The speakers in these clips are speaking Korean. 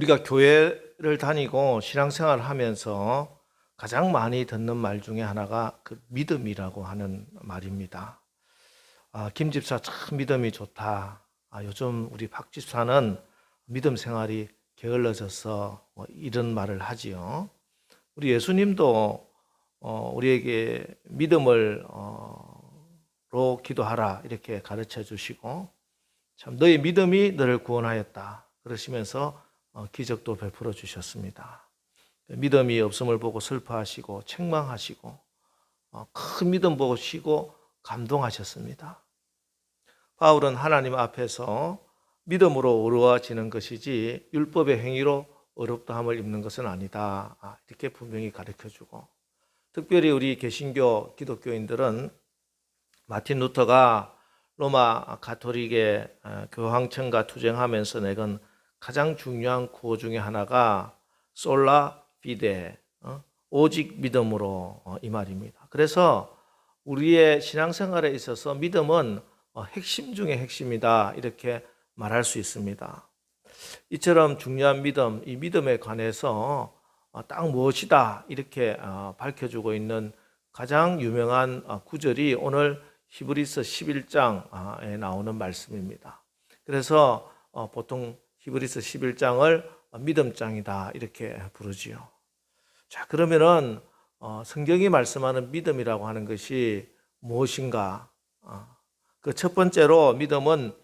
우리가 교회를 다니고 신앙생활을 하면서 가장 많이 듣는 말 중에 하나가 그 믿음이라고 하는 말입니다. 김 집사 참 믿음이 좋다. 요즘 우리 박 집사는 믿음 생활이 게을러져서 이런 말을 하지요. 우리 예수님도 우리에게 믿음을 로 기도하라 이렇게 가르쳐 주시고, 참 너의 믿음이 너를 구원하였다 그러시면서 기적도 베풀어 주셨습니다. 믿음이 없음을 보고 슬퍼하시고 책망하시고 큰 믿음 보시고 감동하셨습니다. 바울은 하나님 앞에서 믿음으로 어려워지는 것이지 율법의 행위로 어렵다함을 입는 것은 아니다, 이렇게 분명히 가르쳐주고, 특별히 우리 개신교 기독교인들은 마틴 루터가 로마 가톨릭의 교황청과 투쟁하면서 내건 가장 중요한 구호 중에 하나가 솔라 피데, 오직 믿음으로, 이 말입니다. 그래서 우리의 신앙생활에 있어서 믿음은 핵심 중에 핵심이다 이렇게 말할 수 있습니다. 이처럼 중요한 믿음, 이 믿음에 관해서 딱 무엇이다 이렇게 밝혀주고 있는 가장 유명한 구절이 오늘 히브리서 11장에 나오는 말씀입니다. 그래서 보통 히브리서 11장을 믿음장이다 이렇게 부르지요. 자, 그러면은 성경이 말씀하는 믿음이라고 하는 것이 무엇인가? 그 첫 번째로 믿음은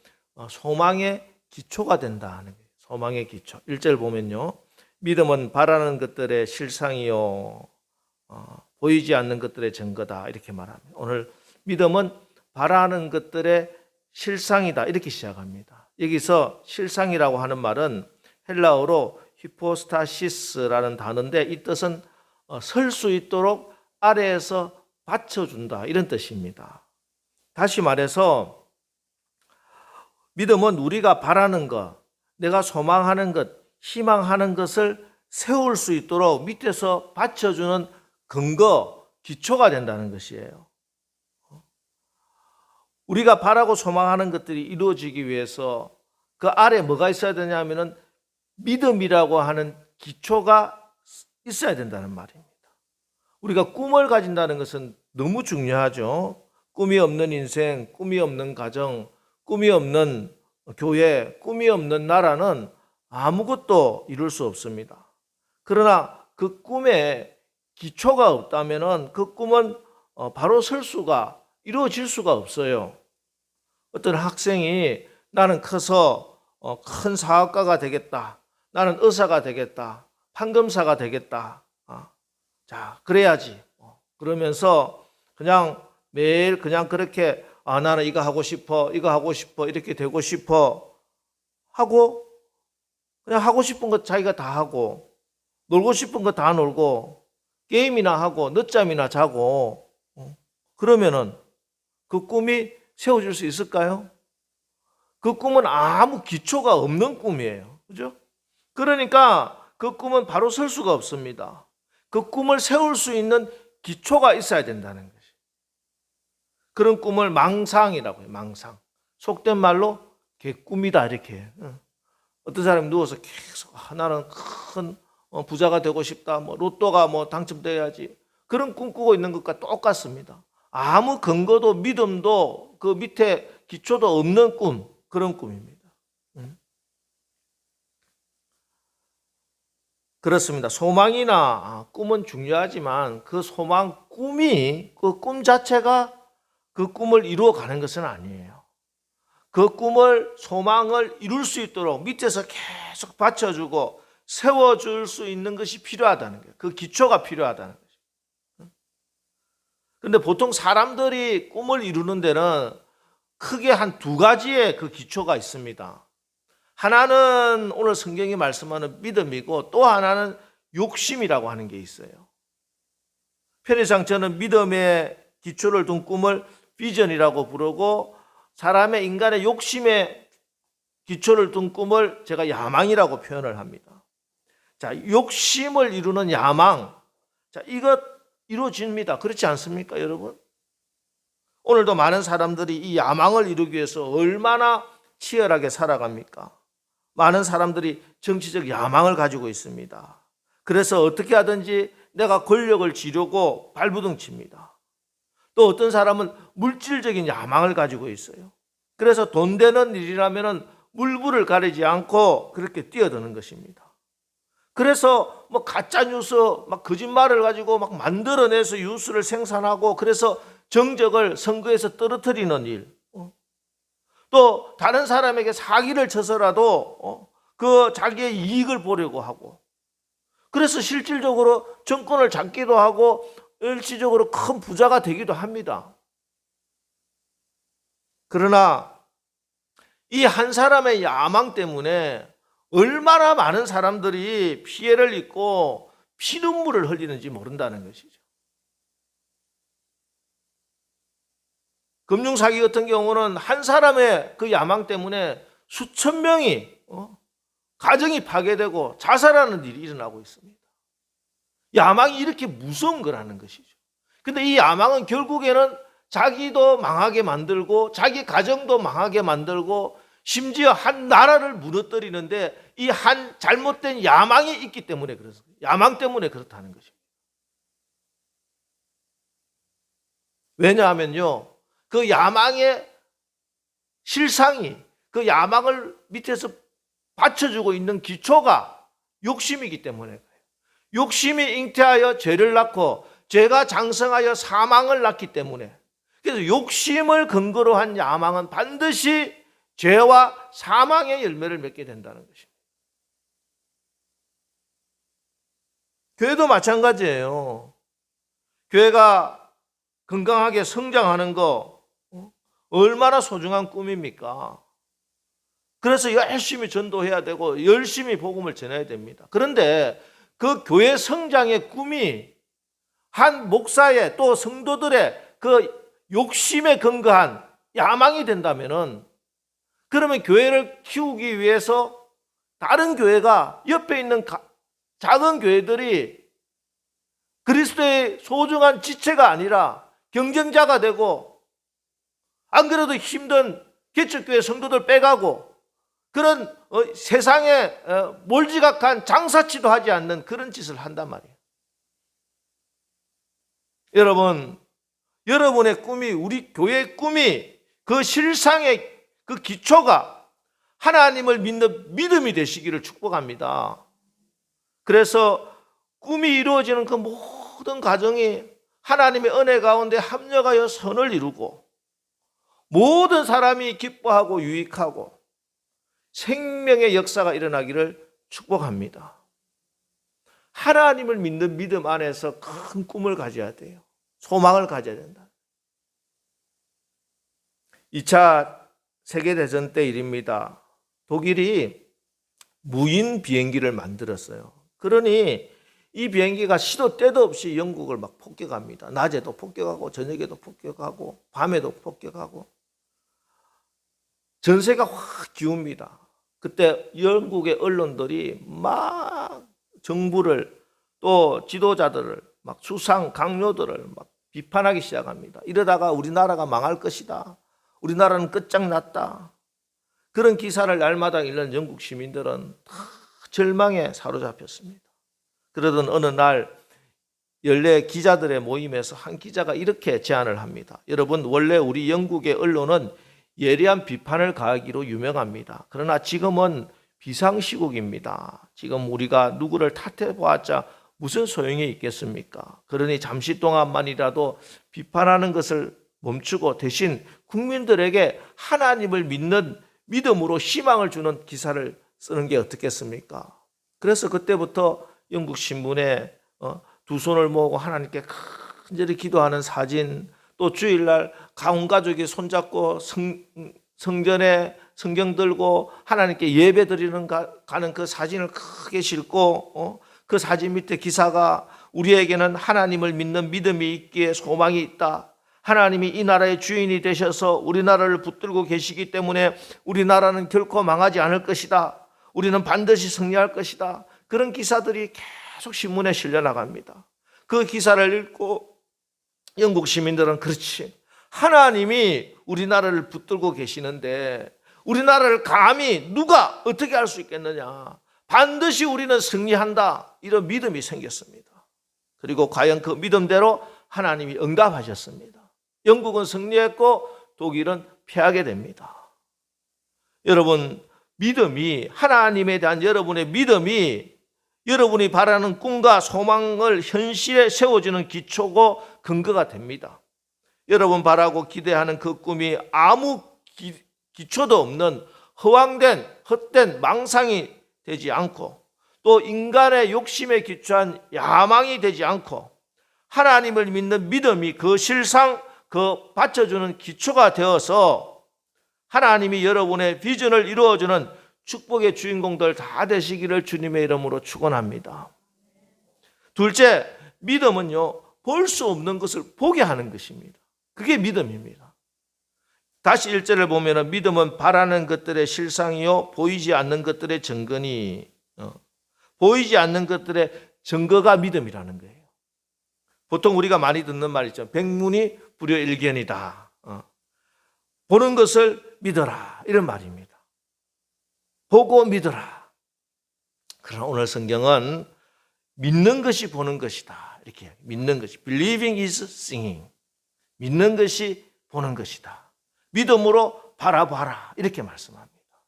소망의 기초가 된다 하는 거예요. 소망의 기초. 1절 보면요, 믿음은 바라는 것들의 실상이요 보이지 않는 것들의 증거다 이렇게 말합니다. 오늘 믿음은 바라는 것들의 실상이다 이렇게 시작합니다. 여기서 실상이라고 하는 말은 헬라어로 히포스타시스라는 단어인데, 이 뜻은 설 수 있도록 아래에서 받쳐준다 이런 뜻입니다. 다시 말해서 믿음은 우리가 바라는 것, 내가 소망하는 것, 희망하는 것을 세울 수 있도록 밑에서 받쳐주는 근거, 기초가 된다는 것이에요. 우리가 바라고 소망하는 것들이 이루어지기 위해서 그 아래 뭐가 있어야 되냐면은 믿음이라고 하는 기초가 있어야 된다는 말입니다. 우리가 꿈을 가진다는 것은 너무 중요하죠. 꿈이 없는 인생, 꿈이 없는 가정, 꿈이 없는 교회, 꿈이 없는 나라는 아무것도 이룰 수 없습니다. 그러나 그 꿈에 기초가 없다면 그 꿈은 바로 설 수가, 이루어질 수가 없어요. 어떤 학생이 나는 커서 큰 사업가가 되겠다, 나는 의사가 되겠다, 판검사가 되겠다, 자 그래야지 그러면서 그냥 매일 그냥 그렇게 나는 이거 하고 싶어, 이거 하고 싶어, 이렇게 되고 싶어 하고, 그냥 하고 싶은 것 자기가 다 하고, 놀고 싶은 거 다 놀고, 게임이나 하고 늦잠이나 자고, 그러면은 그 꿈이 세워질 수 있을까요? 그 꿈은 아무 기초가 없는 꿈이에요. 그죠? 그러니까 그 꿈은 바로 설 수가 없습니다. 그 꿈을 세울 수 있는 기초가 있어야 된다는 것이. 그런 꿈을 망상이라고 해요. 망상. 속된 말로 개꿈이다 이렇게 해요. 어떤 사람이 누워서 계속 나는 큰 부자가 되고 싶다, 로또가 당첨돼야지, 그런 꿈 꾸고 있는 것과 똑같습니다. 아무 근거도 믿음도 그 밑에 기초도 없는 꿈, 그런 꿈입니다. 그렇습니다. 소망이나 꿈은 중요하지만 그 소망, 꿈이, 그 꿈 자체가 그 꿈을 이루어가는 것은 아니에요. 그 꿈을, 소망을 이룰 수 있도록 밑에서 계속 받쳐주고 세워줄 수 있는 것이 필요하다는 거예요. 그 기초가 필요하다는 거죠. 그런데 보통 사람들이 꿈을 이루는 데는 크게 한 두 가지의 그 기초가 있습니다. 하나는 오늘 성경이 말씀하는 믿음이고, 또 하나는 욕심이라고 하는 게 있어요. 편의상 저는 믿음의 기초를 둔 꿈을 비전이라고 부르고, 사람의 인간의 욕심의 기초를 둔 꿈을 제가 야망이라고 표현을 합니다. 자, 욕심을 이루는 야망, 자, 이것 이루어집니다. 그렇지 않습니까, 여러분? 오늘도 많은 사람들이 이 야망을 이루기 위해서 얼마나 치열하게 살아갑니까? 많은 사람들이 정치적 야망을 가지고 있습니다. 그래서 어떻게 하든지 내가 권력을 쥐려고 발부둥칩니다. 또 어떤 사람은 물질적인 야망을 가지고 있어요. 그래서 돈 되는 일이라면 물불을 가리지 않고 그렇게 뛰어드는 것입니다. 그래서 뭐 가짜 뉴스, 막 거짓말을 가지고 막 만들어내서 뉴스를 생산하고 그래서 정적을 선거에서 떨어뜨리는 일. 또 다른 사람에게 사기를 쳐서라도 그 자기의 이익을 보려고 하고 그래서 실질적으로 정권을 잡기도 하고 일시적으로 큰 부자가 되기도 합니다. 그러나 이 한 사람의 야망 때문에 얼마나 많은 사람들이 피해를 입고 피눈물을 흘리는지 모른다는 것이죠. 금융사기 같은 경우는 한 사람의 그 야망 때문에 수천 명이 가정이 파괴되고 자살하는 일이 일어나고 있습니다. 야망이 이렇게 무서운 거라는 것이죠. 근데 이 야망은 결국에는 자기도 망하게 만들고 자기 가정도 망하게 만들고 심지어 한 나라를 무너뜨리는데 이 한 잘못된 야망이 있기 때문에 그렇습니다. 야망 때문에 그렇다는 것입니다. 왜냐하면요, 그 야망의 실상이 그 야망을 밑에서 받쳐주고 있는 기초가 욕심이기 때문에 그래요. 욕심이 잉태하여 죄를 낳고 죄가 장성하여 사망을 낳기 때문에 그래서 욕심을 근거로 한 야망은 반드시 죄와 사망의 열매를 맺게 된다는 것입니다. 교회도 마찬가지예요. 교회가 건강하게 성장하는 거 얼마나 소중한 꿈입니까? 그래서 열심히 전도해야 되고 열심히 복음을 전해야 됩니다. 그런데 그 교회 성장의 꿈이 한 목사의 또 성도들의 그 욕심에 근거한 야망이 된다면은 그러면 교회를 키우기 위해서 다른 교회가 옆에 있는 작은 교회들이 그리스도의 소중한 지체가 아니라 경쟁자가 되고 안 그래도 힘든 개척교회 성도들 빼가고 그런 세상에 몰지각한 장사치도 하지 않는 그런 짓을 한단 말이에요. 여러분, 여러분의 꿈이 우리 교회의 꿈이 그 실상의 그 기초가 하나님을 믿는 믿음이 되시기를 축복합니다. 그래서 꿈이 이루어지는 그 모든 가정이 하나님의 은혜 가운데 합력하여 선을 이루고 모든 사람이 기뻐하고 유익하고 생명의 역사가 일어나기를 축복합니다. 하나님을 믿는 믿음 안에서 큰 꿈을 가져야 돼요. 소망을 가져야 된다. 2차 세계대전 때 일입니다. 독일이 무인 비행기를 만들었어요. 그러니 이 비행기가 시도 때도 없이 영국을 막 폭격합니다. 낮에도 폭격하고 저녁에도 폭격하고 밤에도 폭격하고 전세가 확 기웁니다. 그때 영국의 언론들이 막 정부를 또 지도자들을 막 수상 강요들을 막 비판하기 시작합니다. 이러다가 우리나라가 망할 것이다. 우리나라는 끝장났다. 그런 기사를 날마다 읽는 영국 시민들은 다 절망에 사로잡혔습니다. 그러던 어느 날 연례 기자들의 모임에서 한 기자가 이렇게 제안을 합니다. 여러분, 원래 우리 영국의 언론은 예리한 비판을 가하기로 유명합니다. 그러나 지금은 비상시국입니다. 지금 우리가 누구를 탓해보았자 무슨 소용이 있겠습니까? 그러니 잠시 동안만이라도 비판하는 것을 멈추고 대신 국민들에게 하나님을 믿는 믿음으로 희망을 주는 기사를 쓰는 게 어떻겠습니까? 그래서 그때부터 영국 신문에 두 손을 모으고 하나님께 간절히 기도하는 사진, 또 주일날 온 가족이 손잡고 성전에 성경 들고 하나님께 예배 드리는 가는 그 사진을 크게 싣고 그 사진 밑에 기사가 우리에게는 하나님을 믿는 믿음이 있기에 소망이 있다. 하나님이 이 나라의 주인이 되셔서 우리나라를 붙들고 계시기 때문에 우리나라는 결코 망하지 않을 것이다. 우리는 반드시 승리할 것이다. 그런 기사들이 계속 신문에 실려 나갑니다. 그 기사를 읽고 영국 시민들은 그렇지, 하나님이 우리나라를 붙들고 계시는데 우리나라를 감히 누가 어떻게 할 수 있겠느냐. 반드시 우리는 승리한다. 이런 믿음이 생겼습니다. 그리고 과연 그 믿음대로 하나님이 응답하셨습니다. 영국은 승리했고 독일은 패하게 됩니다. 여러분, 믿음이, 하나님에 대한 여러분의 믿음이 여러분이 바라는 꿈과 소망을 현실에 세워주는 기초고 근거가 됩니다. 여러분 바라고 기대하는 그 꿈이 아무 기초도 없는 허황된 헛된 망상이 되지 않고, 또 인간의 욕심에 기초한 야망이 되지 않고, 하나님을 믿는 믿음이 그 실상 그 받쳐주는 기초가 되어서 하나님이 여러분의 비전을 이루어주는 축복의 주인공들 다 되시기를 주님의 이름으로 축원합니다. 둘째, 믿음은요, 볼 수 없는 것을 보게 하는 것입니다. 그게 믿음입니다. 다시 1절을 보면 믿음은 바라는 것들의 실상이요 보이지 않는 것들의 증거니, 보이지 않는 것들의 증거가 믿음이라는 거예요. 보통 우리가 많이 듣는 말 있죠. 백문이 불여일견이다. 보는 것을 믿어라, 이런 말입니다. 보고 믿어라. 그러나 오늘 성경은 믿는 것이 보는 것이다, 이렇게 믿는 것이, believing is seeing, 믿는 것이 보는 것이다. 믿음으로 바라봐라, 이렇게 말씀합니다.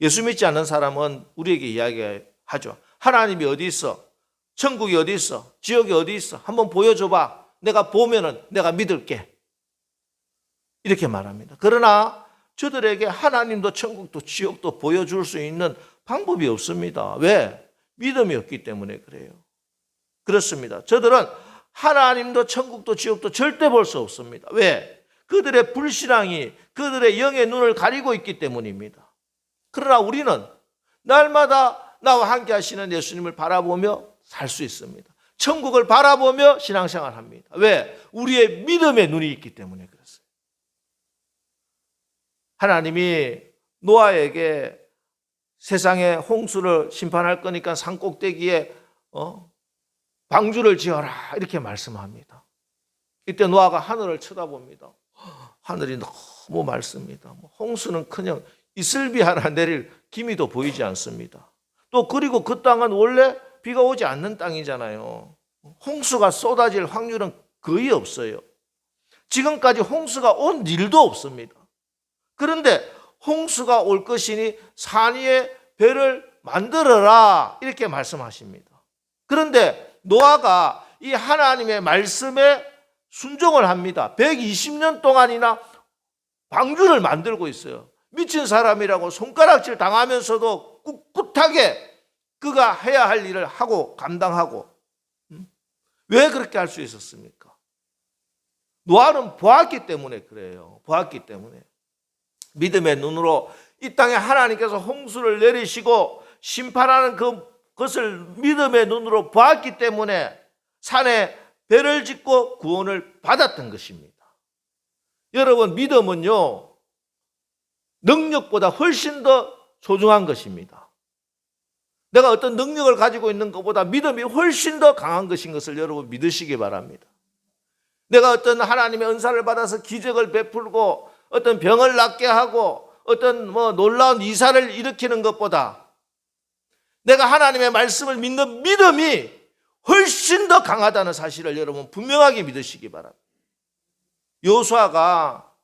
예수 믿지 않는 사람은 우리에게 이야기하죠. 하나님이 어디 있어? 천국이 어디 있어? 지옥이 어디 있어? 한번 보여줘봐. 내가 보면은 내가 믿을게. 이렇게 말합니다. 그러나 저들에게 하나님도 천국도 지옥도 보여줄 수 있는 방법이 없습니다. 왜? 믿음이 없기 때문에 그래요. 그렇습니다. 저들은 하나님도 천국도 지옥도 절대 볼 수 없습니다. 왜? 그들의 불신앙이 그들의 영의 눈을 가리고 있기 때문입니다. 그러나 우리는 날마다 나와 함께 하시는 예수님을 바라보며 살 수 있습니다. 천국을 바라보며 신앙생활을 합니다. 왜? 우리의 믿음의 눈이 있기 때문에 그렇습니다. 하나님이 노아에게 세상에 홍수를 심판할 거니까 산꼭대기에 방주를 지어라, 이렇게 말씀합니다. 이때 노아가 하늘을 쳐다봅니다. 하늘이 너무 맑습니다. 홍수는커녕 이슬비 하나 내릴 기미도 보이지 않습니다. 또 그리고 그 땅은 원래 비가 오지 않는 땅이잖아요. 홍수가 쏟아질 확률은 거의 없어요. 지금까지 홍수가 온 일도 없습니다. 그런데 홍수가 올 것이니 산 위에 배를 만들어라, 이렇게 말씀하십니다. 그런데 노아가 이 하나님의 말씀에 순종을 합니다. 120년 동안이나 방주를 만들고 있어요. 미친 사람이라고 손가락질 당하면서도 꿋꿋하게 그가 해야 할 일을 하고 감당하고. 왜 그렇게 할 수 있었습니까? 노아는 보았기 때문에 그래요. 보았기 때문에. 믿음의 눈으로 이 땅에 하나님께서 홍수를 내리시고 심판하는 그것을 믿음의 눈으로 보았기 때문에 산에 배를 짓고 구원을 받았던 것입니다. 여러분, 믿음은요, 능력보다 훨씬 더 소중한 것입니다. 내가 어떤 능력을 가지고 있는 것보다 믿음이 훨씬 더 강한 것인 것을 여러분 믿으시기 바랍니다. 내가 어떤 하나님의 은사를 받아서 기적을 베풀고 어떤 병을 낫게 하고 어떤 놀라운 이사를 일으키는 것보다 내가 하나님의 말씀을 믿는 믿음이 훨씬 더 강하다는 사실을 여러분 분명하게 믿으시기 바랍니다. 여호수아가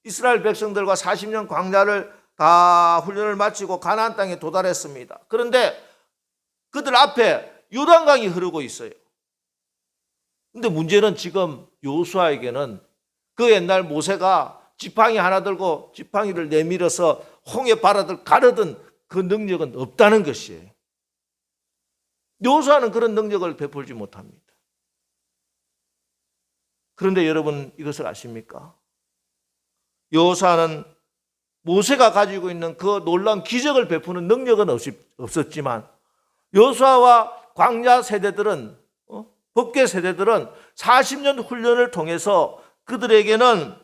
이스라엘 백성들과 40년 광야를 다 훈련을 마치고 가나안 땅에 도달했습니다. 그런데 그들 앞에 요단강이 흐르고 있어요. 그런데 문제는 지금 여호수아에게는 그 옛날 모세가 지팡이 하나 들고 지팡이를 내밀어서 홍해 바다를 가르던 그 능력은 없다는 것이에요. 여호수아는 그런 능력을 베풀지 못합니다. 그런데 여러분 이것을 아십니까? 여호수아는 모세가 가지고 있는 그 놀라운 기적을 베푸는 능력은 없었지만 여호수아와 광야 세대들은 법궤 세대들은 40년 훈련을 통해서 그들에게는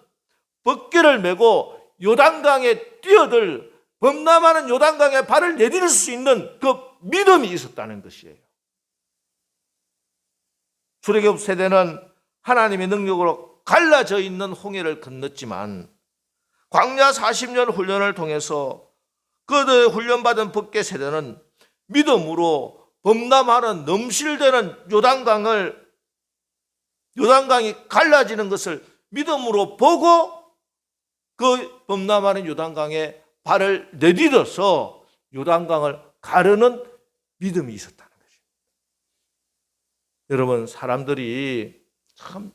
법궤를 메고 요단강에 뛰어들 범람하는 요단강에 발을 내디딜 수 있는 그 믿음이 있었다는 것이에요. 출애굽 세대는 하나님의 능력으로 갈라져 있는 홍해를 건넜지만 광야 40년 훈련을 통해서 그들의 훈련받은 법계 세대는 믿음으로 범람하는 넘실대는 요단강이 갈라지는 것을 믿음으로 보고 그 범람하는 요단강에 발을 내딛어서 요단강을 가르는 믿음이 있었다는 것입니다. 여러분, 사람들이 참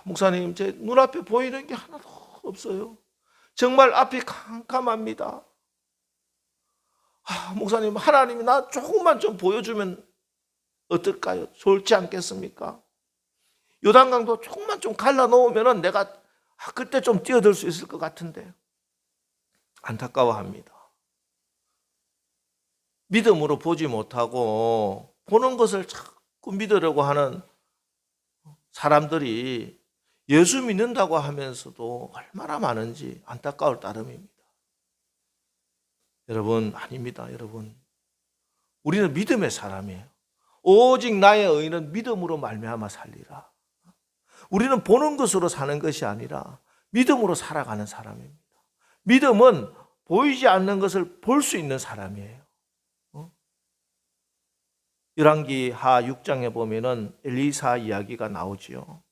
목사님, 제 눈앞에 보이는 게 하나도 없어요. 정말 앞이 캄캄합니다. 목사님, 하나님이 나 조금만 좀 보여주면 어떨까요? 좋지 않겠습니까? 요단강도 조금만 좀 갈라놓으면 내가 그때 좀 뛰어들 수 있을 것 같은데. 안타까워합니다. 믿음으로 보지 못하고 보는 것을 자꾸 믿으려고 하는 사람들이 예수 믿는다고 하면서도 얼마나 많은지 안타까울 따름입니다. 여러분, 아닙니다. 여러분, 우리는 믿음의 사람이에요. 오직 나의 의는 믿음으로 말미암아 살리라. 우리는 보는 것으로 사는 것이 아니라 믿음으로 살아가는 사람입니다. 믿음은 보이지 않는 것을 볼 수 있는 사람이에요. 열왕기하 6장에 보면은 엘리사 이야기가 나오지요.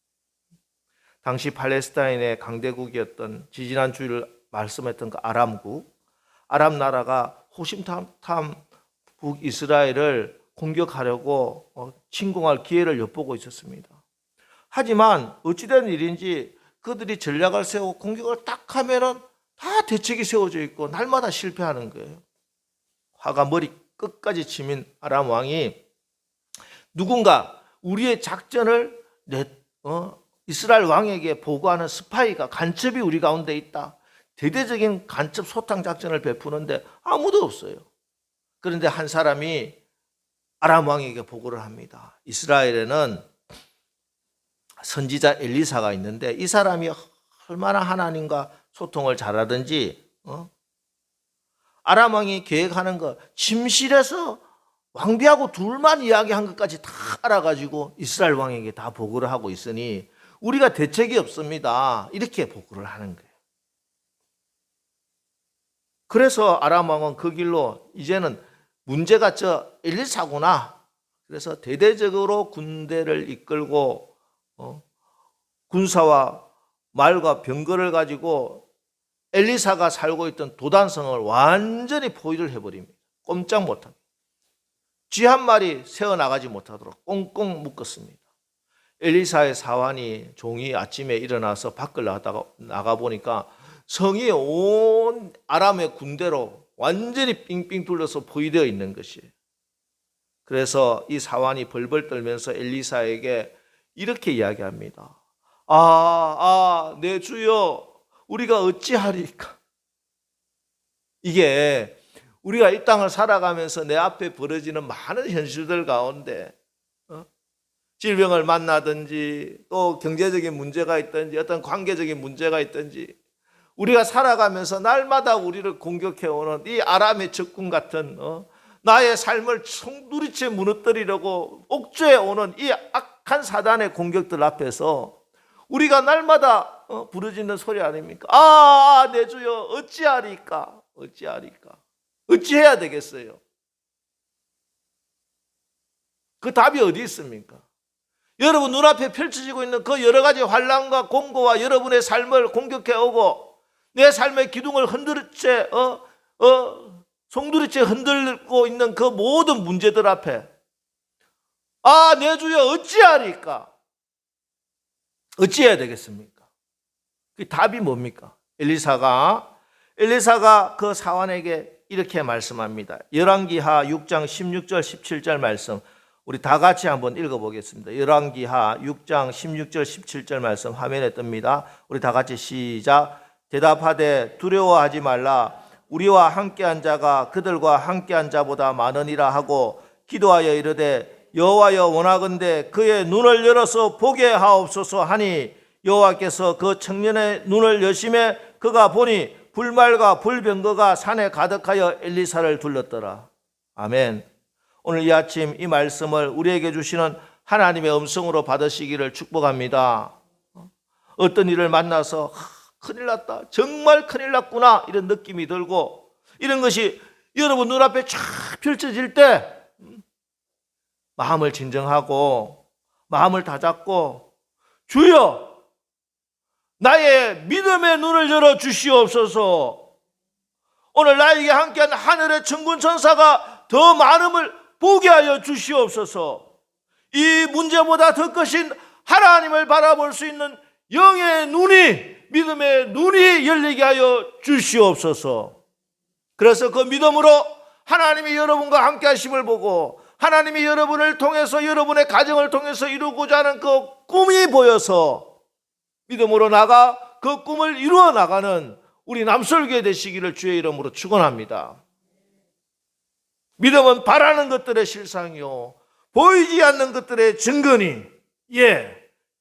당시 팔레스타인의 강대국이었던 지지난 주일 말씀했던 그 아람 나라가 호심탐탐 북이스라엘을 공격하려고 침공할 기회를 엿보고 있었습니다. 하지만 어찌된 일인지 그들이 전략을 세우고 공격을 딱 하면은 다 대책이 세워져 있고 날마다 실패하는 거예요. 화가 머리 끝까지 치민 아람 왕이 누군가 우리의 작전을 이스라엘 왕에게 보고하는 스파이가, 간첩이 우리 가운데 있다. 대대적인 간첩 소탕 작전을 베푸는데 아무도 없어요. 그런데 한 사람이 아람 왕에게 보고를 합니다. 이스라엘에는 선지자 엘리사가 있는데 이 사람이 얼마나 하나님과 소통을 잘하든지 아람 왕이 계획하는 거 침실에서 왕비하고 둘만 이야기한 것까지 다 알아가지고 이스라엘 왕에게 다 보고를 하고 있으니 우리가 대책이 없습니다. 이렇게 보고를 하는 거예요. 그래서 아람 왕은 그 길로 이제는 문제가 저 엘리사구나. 그래서 대대적으로 군대를 이끌고 군사와 말과 병거를 가지고 엘리사가 살고 있던 도단성을 완전히 포위를 해버립니다. 꼼짝 못하게. 쥐 한 마리 새어나가지 못하도록 꽁꽁 묶었습니다. 엘리사의 사환이 종이 아침에 일어나서 밖을 나가보니까 성이 온 아람의 군대로 완전히 빙빙 둘러서 포위되어 있는 것이에요. 그래서 이 사환이 벌벌 떨면서 엘리사에게 이렇게 이야기합니다. 내 주여, 우리가 어찌하리까? 이게 우리가 이 땅을 살아가면서 내 앞에 벌어지는 많은 현실들 가운데 질병을 만나든지 또 경제적인 문제가 있든지 어떤 관계적인 문제가 있든지 우리가 살아가면서 날마다 우리를 공격해오는 이 아람의 적군 같은 나의 삶을 송두리째 무너뜨리려고 옥죄해오는 이 악한 사단의 공격들 앞에서 우리가 날마다 부르짖는 소리 아닙니까? 내 주여, 어찌하리까? 어찌해야 되겠어요? 그 답이 어디 있습니까? 여러분 눈앞에 펼쳐지고 있는 그 여러 가지 환난과 공고와 여러분의 삶을 공격해오고 내 삶의 기둥을 송두리째 흔들고 있는 그 모든 문제들 앞에 내 주여, 어찌하리까? 어찌해야 되겠습니까? 그 답이 뭡니까? 엘리사가 그 사환에게 이렇게 말씀합니다. 열왕기하 6장 16절 17절 말씀 우리 다 같이 한번 읽어보겠습니다. 열왕기하 6장 16절 17절 말씀 화면에 뜹니다. 우리 다 같이 시작. 대답하되 두려워하지 말라. 우리와 함께한 자가 그들과 함께한 자보다 많으니라 하고 기도하여 이르되 여호와여 원하건대 그의 눈을 열어서 보게 하옵소서 하니 여호와께서 그 청년의 눈을 여심해 그가 보니 불말과 불병거가 산에 가득하여 엘리사를 둘렀더라. 아멘. 오늘 이 아침 이 말씀을 우리에게 주시는 하나님의 음성으로 받으시기를 축복합니다. 어떤 일을 만나서 큰일 났다, 정말 큰일 났구나, 이런 느낌이 들고, 이런 것이 여러분 눈앞에 쫙 펼쳐질 때 마음을 진정하고 마음을 다잡고, 주여 나의 믿음의 눈을 열어 주시옵소서. 오늘 나에게 함께한 하늘의 천군 천사가 더 많음을 보게 하여 주시옵소서. 이 문제보다 더 크신 하나님을 바라볼 수 있는 영의 눈이, 믿음의 눈이 열리게 하여 주시옵소서. 그래서 그 믿음으로 하나님이 여러분과 함께 하심을 보고, 하나님이 여러분을 통해서, 여러분의 가정을 통해서 이루고자 하는 그 꿈이 보여서 믿음으로 나가 그 꿈을 이루어 나가는 우리 남설교회 되시기를 주의 이름으로 축원합니다. 믿음은 바라는 것들의 실상이요 보이지 않는 것들의 증거니,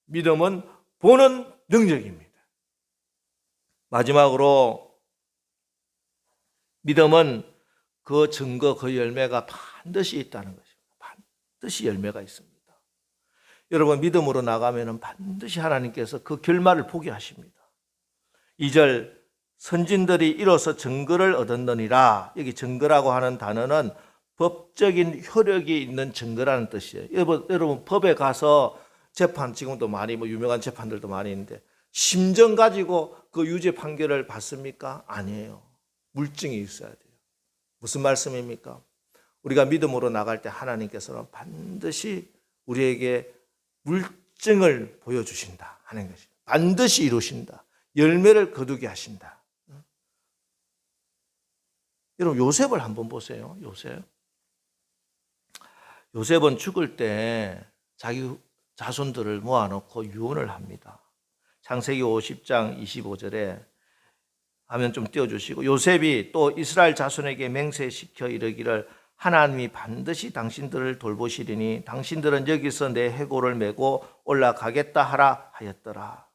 믿음은 보는 능력입니다. 마지막으로 믿음은 그 증거, 그 열매가 반드시 있다는 것입니다. 반드시 열매가 있습니다. 여러분, 믿음으로 나가면 반드시 하나님께서 그 결말을 보게 하십니다. 2절, 선진들이 이로써 증거를 얻었느니라. 여기 증거라고 하는 단어는 법적인 효력이 있는 증거라는 뜻이에요. 여러분 법에 가서 재판, 지금도 많이 유명한 재판들도 많이 있는데 심정 가지고 그 유죄 판결을 받습니까? 아니에요. 물증이 있어야 돼요. 무슨 말씀입니까? 우리가 믿음으로 나갈 때 하나님께서는 반드시 우리에게 물증을 보여주신다 하는 것입니다. 반드시 이루신다. 열매를 거두게 하신다. 여러분, 요셉을 한번 보세요. 요셉은 죽을 때 자기 자손들을 모아놓고 유언을 합니다. 창세기 50장 25절에 화면 좀 띄워주시고, 요셉이 또 이스라엘 자손에게 맹세시켜 이르기를 하나님이 반드시 당신들을 돌보시리니 당신들은 여기서 내 해골을 메고 올라가겠다 하라 하였더라.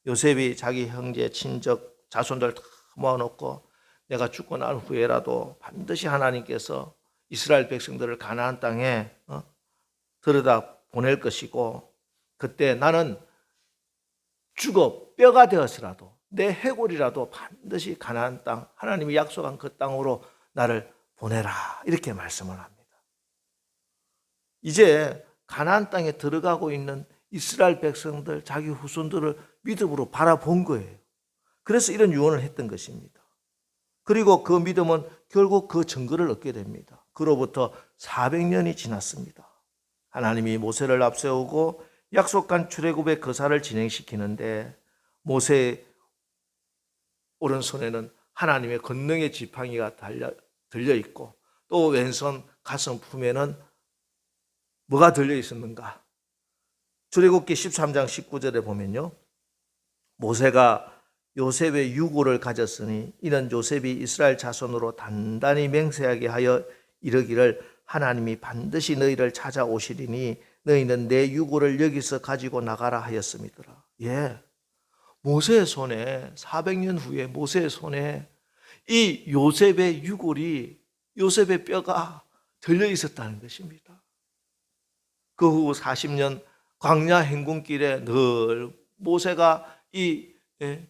요셉이 자기 형제, 친척, 자손들 다 모아놓고 내가 죽고 난 후에라도 반드시 하나님께서 이스라엘 백성들을 가나안 땅에 들여다 보낼 것이고, 그때 나는 죽어 뼈가 되어서라도 내 해골이라도 반드시 가나안 땅, 하나님이 약속한 그 땅으로 나를 보내라, 이렇게 말씀을 합니다. 이제 가나안 땅에 들어가고 있는 이스라엘 백성들, 자기 후손들을 믿음으로 바라본 거예요. 그래서 이런 유언을 했던 것입니다. 그리고 그 믿음은 결국 그 증거를 얻게 됩니다. 그로부터 400년이 지났습니다. 하나님이 모세를 앞세우고 약속한 출애굽의 거사를 진행시키는데, 모세의 오른손에는 하나님의 권능의 지팡이가 들려 있고, 또 왼손 가슴 품에는 뭐가 들려 있었는가? 출애굽기 13장 19절에 보면요, 모세가 요셉의 유고를 가졌으니 이는 요셉이 이스라엘 자손으로 단단히 맹세하게 하여 이르기를 하나님이 반드시 너희를 찾아오시리니 너희는 내 유고를 여기서 가지고 나가라 하였음이더라. 모세의 손에, 400년 후에 모세의 손에 이 요셉의 유골이, 요셉의 뼈가 들려 있었다는 것입니다. 그 후 40년 광야 행군길에 늘 모세가 이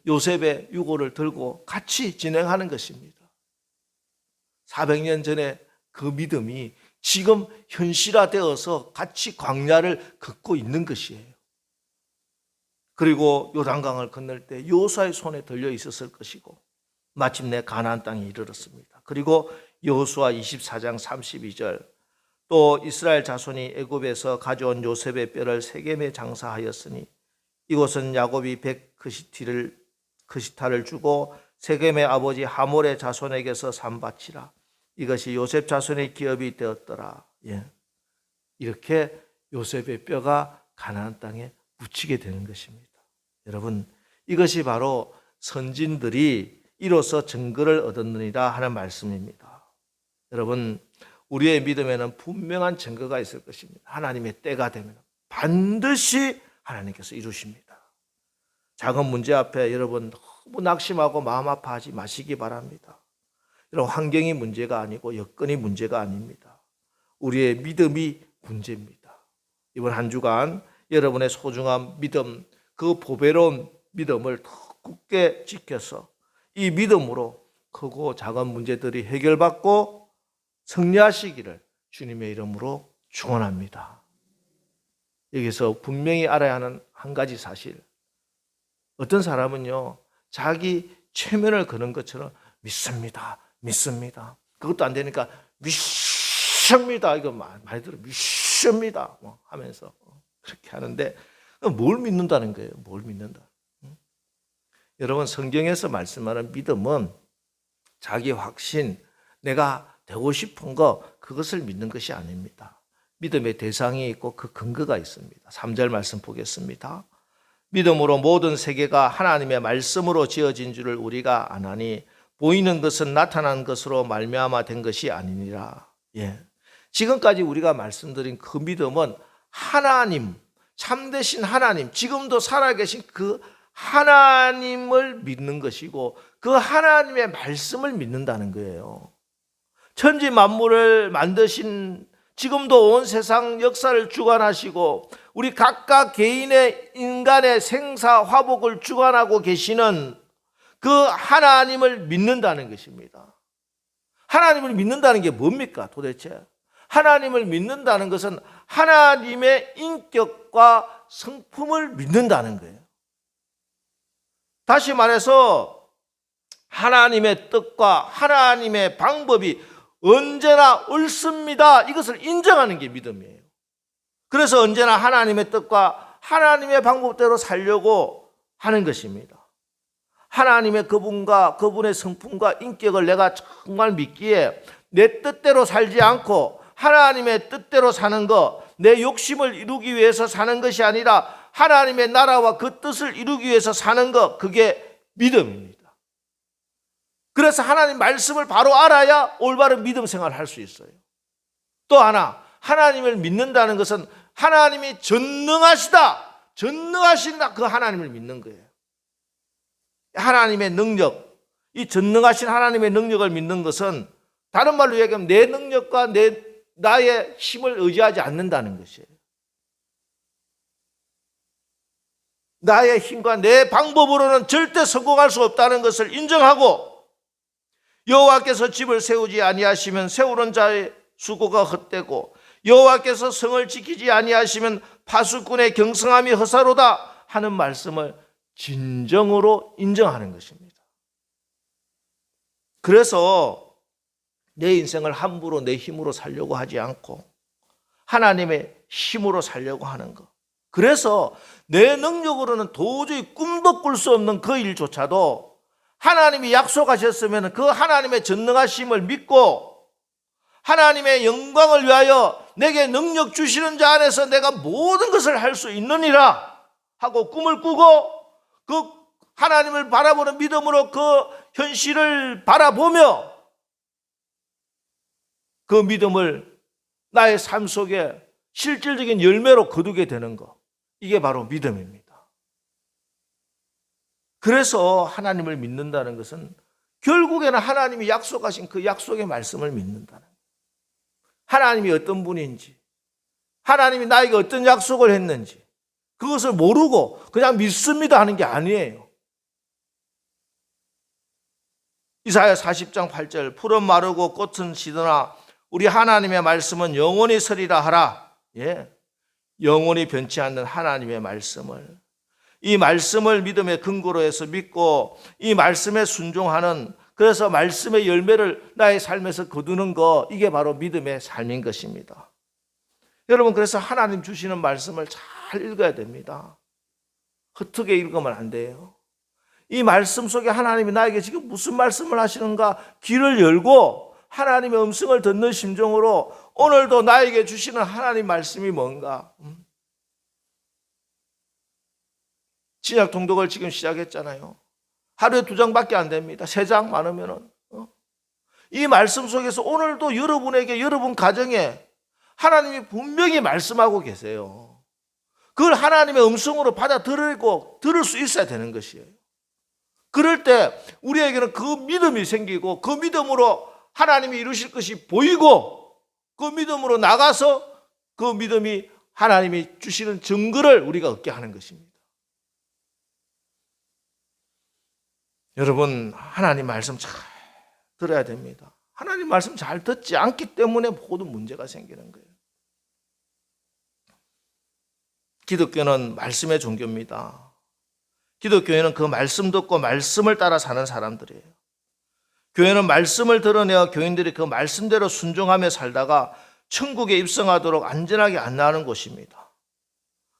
요셉의 유골을 들고 같이 진행하는 것입니다. 400년 전에 그 믿음이 지금 현실화되어서 같이 광야를 걷고 있는 것이에요. 그리고 요단강을 건널 때 여호수아의 손에 들려 있었을 것이고, 마침내 가나안 땅에 이르렀습니다. 그리고 여호수아 24장 32절, 또 이스라엘 자손이 애굽에서 가져온 요셉의 뼈를 세겜에 장사하였으니 이곳은 야곱이 100크시타를 주고 세겜의 아버지 하몰의 자손에게서 산 밭이라. 이것이 요셉 자손의 기업이 되었더라. 이렇게 요셉의 뼈가 가나안 땅에 묻히게 되는 것입니다. 여러분, 이것이 바로 선진들이 이로써 증거를 얻었느니라 하는 말씀입니다. 여러분, 우리의 믿음에는 분명한 증거가 있을 것입니다. 하나님의 때가 되면 반드시 하나님께서 이루십니다. 작은 문제 앞에 여러분 너무 낙심하고 마음 아파하지 마시기 바랍니다. 여러분, 환경이 문제가 아니고 여건이 문제가 아닙니다. 우리의 믿음이 문제입니다. 이번 한 주간 여러분의 소중한 믿음, 그 보배로운 믿음을 더 굳게 지켜서 이 믿음으로 크고 작은 문제들이 해결받고 승리하시기를 주님의 이름으로 축원합니다. 여기서 분명히 알아야 하는 한 가지 사실, 어떤 사람은요 자기 최면을 거는 것처럼 믿습니다, 믿습니다. 그것도 안 되니까 믿습니다, 이거 많이 들어, 믿습니다 하면서 그렇게 하는데 뭘 믿는다는 거예요? 뭘 믿는다? 여러분, 성경에서 말씀하는 믿음은 자기 확신, 내가 되고 싶은 거, 그것을 믿는 것이 아닙니다. 믿음의 대상이 있고 그 근거가 있습니다. 3절 말씀 보겠습니다. 믿음으로 모든 세계가 하나님의 말씀으로 지어진 줄을 우리가 아나니 보이는 것은 나타난 것으로 말미암아 된 것이 아니니라. 지금까지 우리가 말씀드린 그 믿음은 하나님, 참되신 하나님, 지금도 살아계신 그 하나님을 믿는 것이고 그 하나님의 말씀을 믿는다는 거예요. 천지 만물을 만드신, 지금도 온 세상 역사를 주관하시고 우리 각각 개인의 인간의 생사 화복을 주관하고 계시는 그 하나님을 믿는다는 것입니다. 하나님을 믿는다는 게 뭡니까 도대체? 하나님을 믿는다는 것은 하나님의 인격과 성품을 믿는다는 거예요. 다시 말해서 하나님의 뜻과 하나님의 방법이 언제나 옳습니다, 이것을 인정하는 게 믿음이에요. 그래서 언제나 하나님의 뜻과 하나님의 방법대로 살려고 하는 것입니다. 하나님의 그분과 그분의 성품과 인격을 내가 정말 믿기에 내 뜻대로 살지 않고 하나님의 뜻대로 사는 것, 내 욕심을 이루기 위해서 사는 것이 아니라 하나님의 나라와 그 뜻을 이루기 위해서 사는 것, 그게 믿음입니다. 그래서 하나님 말씀을 바로 알아야 올바른 믿음 생활을 할 수 있어요. 또 하나, 하나님을 믿는다는 것은 하나님이 전능하시다, 전능하시다, 그 하나님을 믿는 거예요. 하나님의 능력, 이 전능하신 하나님의 능력을 믿는 것은 다른 말로 얘기하면 내 능력과 나의 힘을 의지하지 않는다는 것이에요. 나의 힘과 내 방법으로는 절대 성공할 수 없다는 것을 인정하고, 여호와께서 집을 세우지 아니하시면 세우는 자의 수고가 헛되고 여호와께서 성을 지키지 아니하시면 파수꾼의 경성함이 허사로다 하는 말씀을 진정으로 인정하는 것입니다. 그래서 내 인생을 함부로 내 힘으로 살려고 하지 않고 하나님의 힘으로 살려고 하는 것, 그래서 내 능력으로는 도저히 꿈도 꿀 수 없는 그 일조차도 하나님이 약속하셨으면 그 하나님의 전능하심을 믿고 하나님의 영광을 위하여 내게 능력 주시는 자 안에서 내가 모든 것을 할 수 있느니라 하고 꿈을 꾸고 그 하나님을 바라보는 믿음으로 그 현실을 바라보며 그 믿음을 나의 삶 속에 실질적인 열매로 거두게 되는 것, 이게 바로 믿음입니다. 그래서 하나님을 믿는다는 것은 결국에는 하나님이 약속하신 그 약속의 말씀을 믿는다는 거예요. 하나님이 어떤 분인지, 하나님이 나에게 어떤 약속을 했는지 그것을 모르고 그냥 믿습니다 하는 게 아니에요. 이사야 40장 8절, 풀은 마르고 꽃은 시드나 우리 하나님의 말씀은 영원히 서리라 하라. 영원히 변치 않는 하나님의 말씀을, 이 말씀을 믿음의 근거로 해서 믿고 이 말씀에 순종하는, 그래서 말씀의 열매를 나의 삶에서 거두는 것, 이게 바로 믿음의 삶인 것입니다. 여러분, 그래서 하나님 주시는 말씀을 잘 읽어야 됩니다. 흩게 읽으면 안 돼요. 이 말씀 속에 하나님이 나에게 지금 무슨 말씀을 하시는가 귀를 열고 하나님의 음성을 듣는 심정으로 오늘도 나에게 주시는 하나님 말씀이 뭔가. 신약 통독을 지금 시작했잖아요. 하루에 2장밖에 안 됩니다. 3장 많으면은. 이 말씀 속에서 오늘도 여러분에게, 여러분 가정에 하나님이 분명히 말씀하고 계세요. 그걸 하나님의 음성으로 받아들이고 들을 수 있어야 되는 것이에요. 그럴 때 우리에게는 그 믿음이 생기고 그 믿음으로 하나님이 이루실 것이 보이고 그 믿음으로 나가서 그 믿음이 하나님이 주시는 증거를 우리가 얻게 하는 것입니다. 여러분, 하나님 말씀 잘 들어야 됩니다. 하나님 말씀 잘 듣지 않기 때문에 모든 문제가 생기는 거예요. 기독교는 말씀의 종교입니다. 기독교회는 그 말씀 듣고 말씀을 따라 사는 사람들이에요. 교회는 말씀을 들어내어 교인들이 그 말씀대로 순종하며 살다가 천국에 입성하도록 안전하게 안내하는 곳입니다.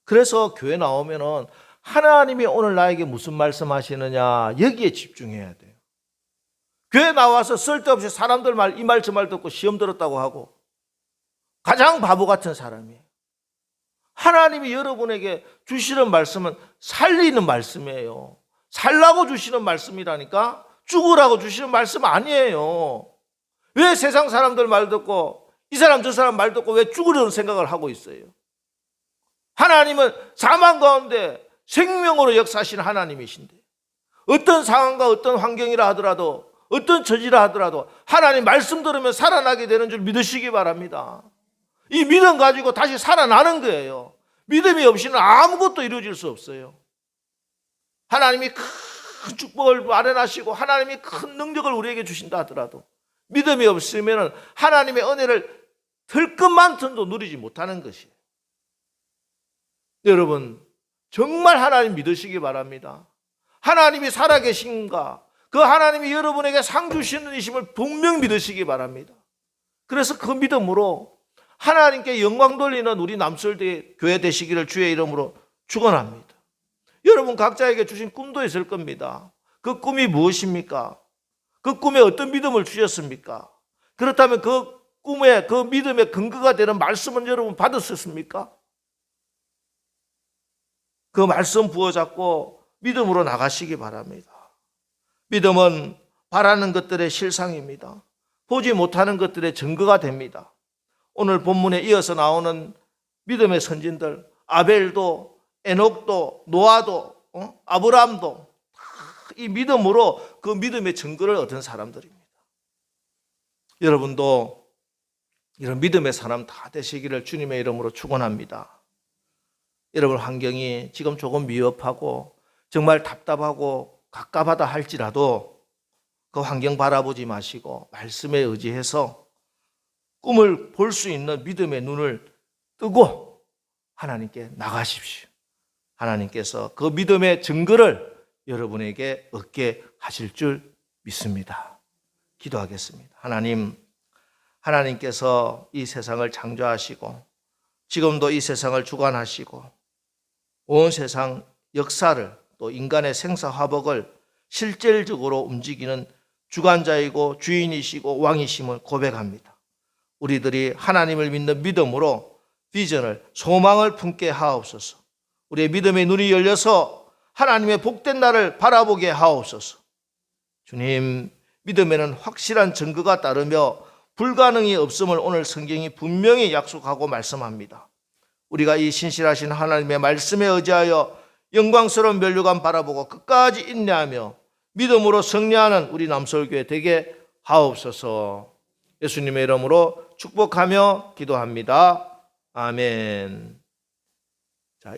그래서 교회 나오면은 하나님이 오늘 나에게 무슨 말씀하시느냐 여기에 집중해야 돼요. 교회 나와서 쓸데없이 사람들 말 이 말 저 말 듣고 시험 들었다고 하고 가장 바보 같은 사람이에요. 하나님이 여러분에게 주시는 말씀은 살리는 말씀이에요. 살라고 주시는 말씀이라니까, 죽으라고 주시는 말씀 아니에요. 왜 세상 사람들 말 듣고 이 사람 저 사람 말 듣고 왜 죽으려는 생각을 하고 있어요? 하나님은 사망 가운데 생명으로 역사하시는 하나님이신데, 어떤 상황과 어떤 환경이라 하더라도 어떤 처지라 하더라도 하나님 말씀 들으면 살아나게 되는 줄 믿으시기 바랍니다. 이 믿음 가지고 다시 살아나는 거예요. 믿음이 없이는 아무것도 이루어질 수 없어요. 하나님이 큰 축복을 마련하시고 하나님이 큰 능력을 우리에게 주신다 하더라도 믿음이 없으면 하나님의 은혜를 털끝만큼도 누리지 못하는 것이에요. 여러분, 정말 하나님 믿으시기 바랍니다. 하나님이 살아계신가, 그 하나님이 여러분에게 상 주시는 이심을 분명 믿으시기 바랍니다. 그래서 그 믿음으로 하나님께 영광 돌리는 우리 남설대 교회 되시기를 주의 이름으로 축원합니다. 여러분 각자에게 주신 꿈도 있을 겁니다. 그 꿈이 무엇입니까? 그 꿈에 어떤 믿음을 주셨습니까? 그렇다면 그 꿈에 그 믿음의 근거가 되는 말씀은 여러분 받으셨습니까? 그 말씀 부어잡고 믿음으로 나가시기 바랍니다. 믿음은 바라는 것들의 실상입니다. 보지 못하는 것들의 증거가 됩니다. 오늘 본문에 이어서 나오는 믿음의 선진들, 아벨도 에녹도 노아도 아브라함도 이 믿음으로 그 믿음의 증거를 얻은 사람들입니다. 여러분도 이런 믿음의 사람 다 되시기를 주님의 이름으로 축원합니다. 여러분 환경이 지금 조금 미흡하고 정말 답답하고 갑갑하다 할지라도 그 환경 바라보지 마시고 말씀에 의지해서 꿈을 볼 수 있는 믿음의 눈을 뜨고 하나님께 나가십시오. 하나님께서 그 믿음의 증거를 여러분에게 얻게 하실 줄 믿습니다. 기도하겠습니다. 하나님, 하나님께서 이 세상을 창조하시고 지금도 이 세상을 주관하시고 온 세상 역사를 또 인간의 생사화복을 실질적으로 움직이는 주관자이고 주인이시고 왕이심을 고백합니다. 우리들이 하나님을 믿는 믿음으로 비전을 소망을 품게 하옵소서. 우리의 믿음의 눈이 열려서 하나님의 복된 날을 바라보게 하옵소서. 주님, 믿음에는 확실한 증거가 따르며 불가능이 없음을 오늘 성경이 분명히 약속하고 말씀합니다. 우리가 이 신실하신 하나님의 말씀에 의지하여 영광스러운 면류관 바라보고 끝까지 인내하며 믿음으로 승리하는 우리 남서울교회 되게 하옵소서. 예수님의 이름으로 축복하며 기도합니다. 아멘. 자,